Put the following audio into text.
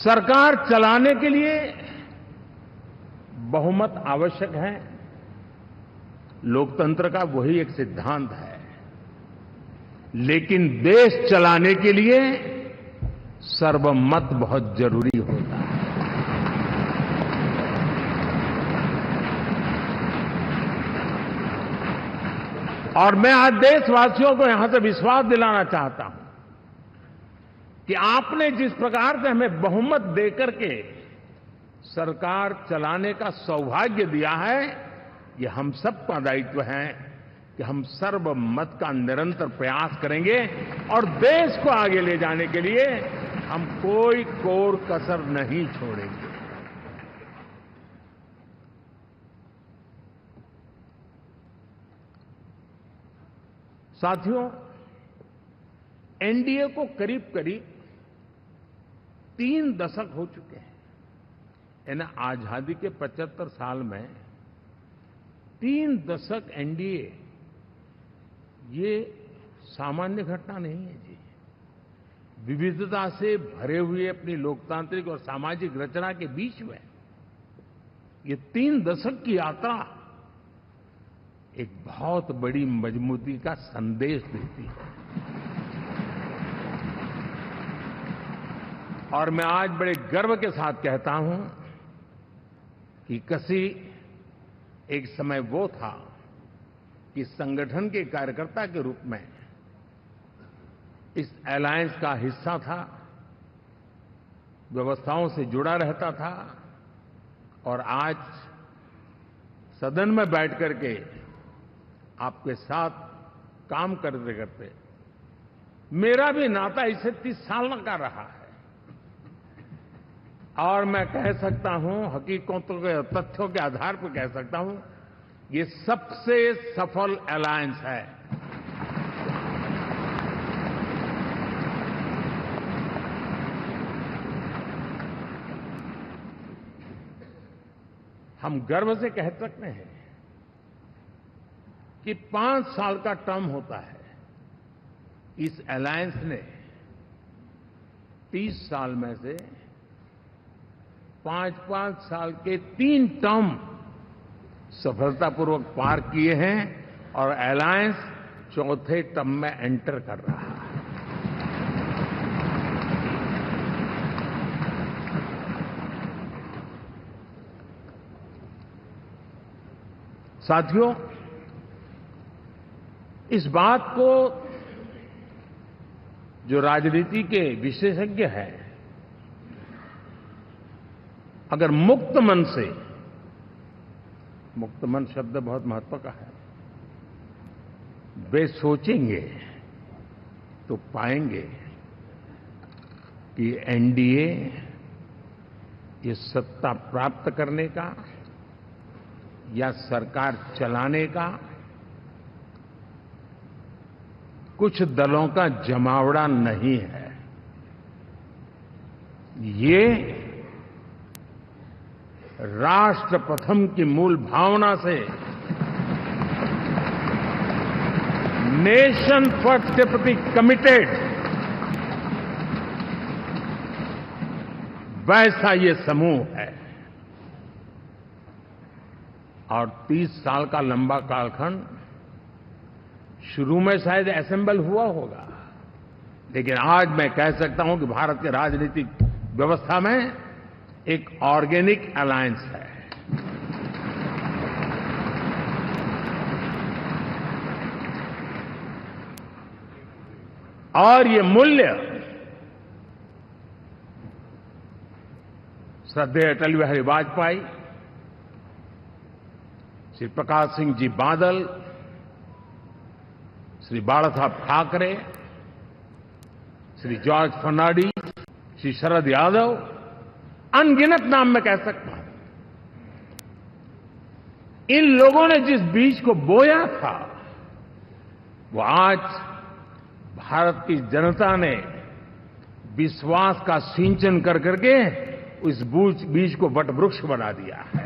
सरकार चलाने के लिए बहुमत आवश्यक है। लोकतंत्र का वही एक सिद्धांत है। लेकिन देश चलाने के लिए सर्वमत बहुत जरूरी होता है। और मैं आज देशवासियों को यहां से विश्वास दिलाना चाहता हूं कि आपने जिस प्रकार से हमें बहुमत देकर के सरकार चलाने का सौभाग्य दिया है, ये हम सबका दायित्व है कि हम सर्वमत का निरंतर प्रयास करेंगे और देश को आगे ले जाने के लिए हम कोई कोर कसर नहीं छोड़ेंगे। साथियों, एनडीए को करीब करीब 3 दशक हो चुके हैं। यानी आजादी के 75 साल में 3 दशक एनडीए, ये सामान्य घटना नहीं है जी। विविधता से भरे हुए अपनी लोकतांत्रिक और सामाजिक रचना के बीच में ये 3 दशक की यात्रा एक बहुत बड़ी मजबूती का संदेश देती है। और मैं आज बड़े गर्व के साथ कहता हूं कि किसी एक समय वो था कि संगठन के कार्यकर्ता के रूप में इस अलायंस का हिस्सा था, व्यवस्थाओं से जुड़ा रहता था और आज सदन में बैठ करके आपके साथ काम करते करते मेरा भी नाता इससे 30 साल का रहा है। और मैं कह सकता हूं, हकीकतों के तथ्यों के आधार पर कह सकता हूं, ये सबसे सफल अलायंस है। हम गर्व से कह सकते हैं कि 5 साल का टर्म होता है। इस अलायंस ने 30 साल में से 5-5 साल के 3 टर्म सफलतापूर्वक पार किए हैं और अलायंस 4थे टर्म में एंटर कर रहा है। साथियों, इस बात को जो राजनीति के विशेषज्ञ हैं, अगर मुक्त मन से, मुक्त मन शब्द बहुत महत्व का है, वे सोचेंगे तो पाएंगे कि एनडीए ये सत्ता प्राप्त करने का या सरकार चलाने का कुछ दलों का जमावड़ा नहीं है। ये राष्ट्र प्रथम की मूल भावना से, नेशन फर्स्ट के प्रति कमिटेड, वैसा ये समूह है। और 30 साल का लंबा कालखंड शुरू में शायद असेंबल हुआ होगा, लेकिन आज मैं कह सकता हूं कि भारत के राजनीतिक व्यवस्था में एक ऑर्गेनिक अलायंस है। और ये मूल्य श्रद्धेय अटल बिहारी वाजपेयी, श्री प्रकाश सिंह जी बादल, श्री बाला साहब ठाकरे, श्री जॉर्ज फर्नांडिस, श्री शरद यादव, अनगिनत नाम मैं कह सकता हूं, इन लोगों ने जिस बीज को बोया था, वो आज भारत की जनता ने विश्वास का सिंचन कर करके उस बीज को वटवृक्ष बना दिया है।